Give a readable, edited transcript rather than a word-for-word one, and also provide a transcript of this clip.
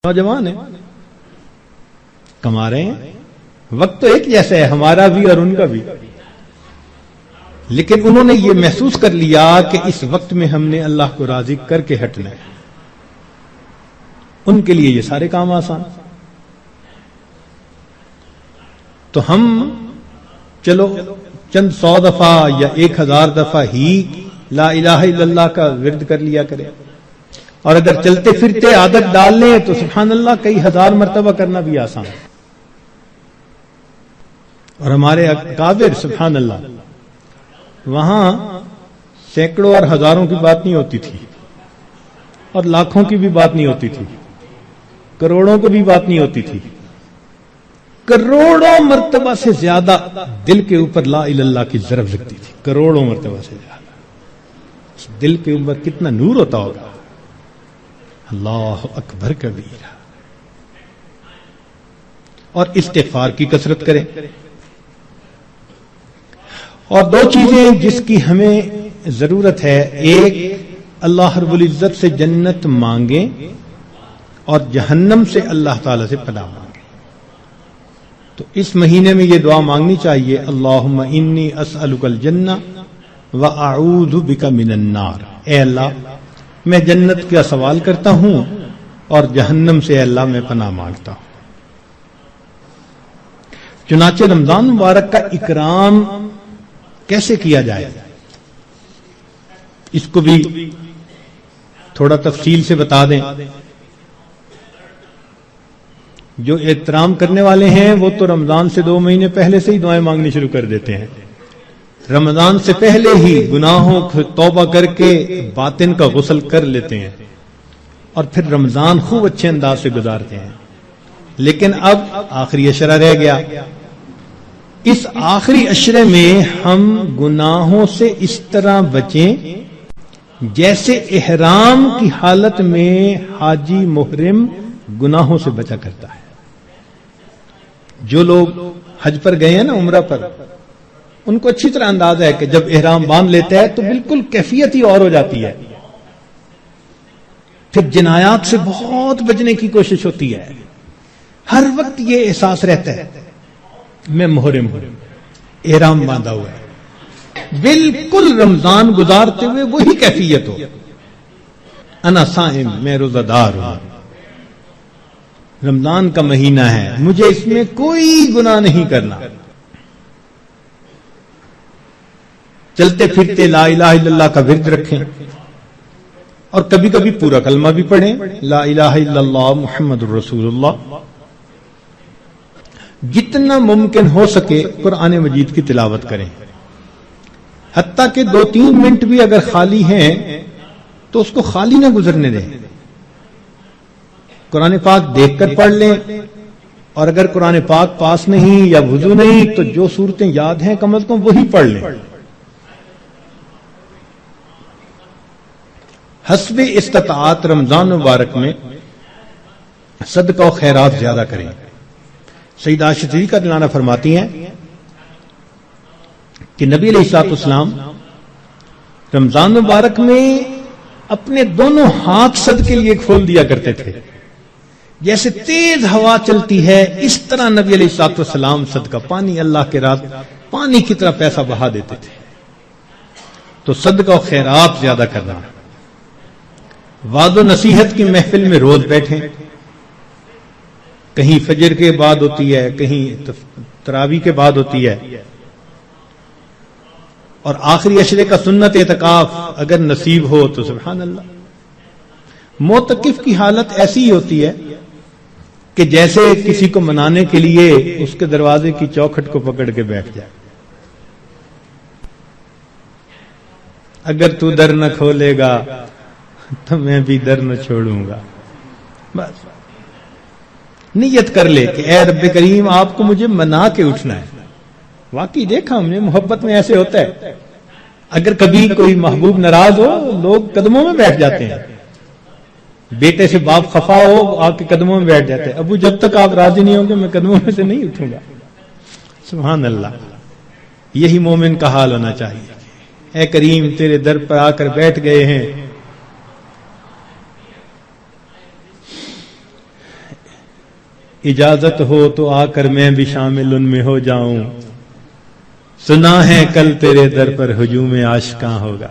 نوجوان ہیں، کما رہے ہیں، وقت تو ایک جیسا ہے ہمارا بھی اور ان کا بھی، لیکن انہوں نے یہ محسوس کر لیا کہ اس وقت میں ہم نے اللہ کو راضی کر کے ہٹنا ہے، ان کے لیے یہ سارے کام آسان۔ تو ہم چلو چند 100 دفعہ یا 1000 دفعہ ہی لا الہ الا اللہ کا ورد کر لیا کریں، اور اگر چلتے پھرتے عادت ڈال لیں تو سبحان اللہ کئی ہزار مرتبہ کرنا بھی آسان ہے۔ اور ہمارے اکابر سبحان اللہ وہاں سینکڑوں اور ہزاروں کی بات نہیں ہوتی تھی، اور لاکھوں کی بھی بات نہیں ہوتی تھی، کروڑوں کی بھی بات نہیں ہوتی تھی، کروڑوں مرتبہ سے زیادہ دل کے اوپر لا الہ الا اللہ کی ضرب لگتی تھی، کروڑوں مرتبہ سے زیادہ۔ دل کے اوپر کتنا نور ہوتا ہوگا، اللہ اکبر کبیرہ۔ اور استغفار کی کثرت کریں۔ اور 2 چیزیں جس کی ہمیں ضرورت ہے، ایک اللہ رب العزت سے جنت مانگیں اور جہنم سے اللہ تعالی سے پناہ مانگیں۔ تو اس مہینے میں یہ دعا مانگنی چاہیے، اللہم انی اسألک الجنہ واعوذ بک من النار، اے اللہ میں جنت کا سوال کرتا ہوں اور جہنم سے اے اللہ میں پناہ مانگتا ہوں۔ چنانچہ رمضان مبارک کا اکرام کیسے کیا جائے اس کو بھی تھوڑا تفصیل سے بتا دیں۔ جو احترام کرنے والے ہیں وہ تو رمضان سے 2 مہینے پہلے سے ہی دعائیں مانگنی شروع کر دیتے ہیں، رمضان سے پہلے ہی گناہوں کو توبہ کر کے باطن کا غسل کر لیتے ہیں، اور پھر رمضان خوب اچھے انداز سے گزارتے ہیں۔ لیکن اب آخری عشرہ رہ گیا، اس آخری عشرے میں ہم گناہوں سے اس طرح بچیں جیسے احرام کی حالت میں حاجی محرم گناہوں سے بچا کرتا ہے۔ جو لوگ حج پر گئے ہیں نا، عمرہ پر، ان کو اچھی طرح اندازہ ہے کہ جب احرام باندھ لیتا ہے تو بالکل کیفیت ہی اور ہو جاتی ہے، پھر جنایات سے بہت بچنے کی کوشش ہوتی ہے، ہر وقت یہ احساس رہتا ہے میں محرم ہوں، احرام باندھا ہوا ہے، بالکل رمضان گزارتے ہوئے وہی کیفیت ہو، انا صائم، میں روزہ دار ہوں، رمضان کا مہینہ ہے، مجھے اس میں کوئی گناہ نہیں کرنا۔ چلتے پھرتے لا الہ الا اللہ کا ورد رکھیں، اور کبھی کبھی پورا کلمہ بھی پڑھیں، لا الہ الا اللہ محمد الرسول اللہ۔ جتنا ممکن ہو سکے قرآن مجید کی تلاوت کریں، حتیٰ کہ 2-3 منٹ بھی اگر خالی ہیں تو اس کو خالی نہ گزرنے دیں، قرآن پاک دیکھ کر پڑھ لیں، اور اگر قرآن پاک پاس نہیں یا وضو نہیں تو جو صورتیں یاد ہیں کم از کم وہی پڑھ لیں۔ حسب استطاعت رمضان مبارک میں صدقہ و خیرات زیادہ کریں۔ سیدہ عائشہ صدیقہ رضی اللہ عنہا فرماتی ہیں کہ نبی علیہ الصلوۃ والسلام رمضان مبارک میں اپنے دونوں ہاتھ صدقے لیے کھول دیا کرتے تھے، جیسے تیز ہوا چلتی ہے اس طرح نبی علیہ الصلوۃ والسلام صدقہ، پانی اللہ کے راہ پانی کی طرح پیسہ بہا دیتے تھے۔ تو صدقہ و خیرات زیادہ کرنا، وعد و نصیحت کی محفل میں روز بیٹھیں، کہیں فجر کے بعد ہوتی ہے، کہیں تراویح کے بعد ہوتی ہے، اور آخری عشرے کا سنت اعتکاف اگر نصیب ہو تو سبحان اللہ۔ معتکف کی حالت ایسی ہی ہوتی ہے کہ جیسے کسی کو منانے کے لیے اس کے دروازے کی چوکھٹ کو پکڑ کے بیٹھ جائے، اگر تو در نہ کھولے گا تو میں بھی در نہ چھوڑوں گا، بس نیت کر لے کہ اے رب کریم آپ کو مجھے منا کے اٹھنا ہے۔ واقعی دیکھا ہم نے محبت میں ایسے ہوتا ہے، اگر کبھی کوئی محبوب ناراض ہو لوگ قدموں میں بیٹھ جاتے ہیں، بیٹے سے باپ خفا ہو آپ کے قدموں میں بیٹھ جاتے ہیں، ابو جب تک آپ راضی نہیں ہوں گے میں قدموں میں سے نہیں اٹھوں گا۔ سبحان اللہ، یہی مومن کا حال ہونا چاہیے۔ اے کریم تیرے در پر آ کر بیٹھ گئے ہیں، اجازت ہو تو آ کر میں بھی شامل ان میں ہو جاؤں، سنا ہے کل تیرے در پر ہجوم عاشقاں ہوگا۔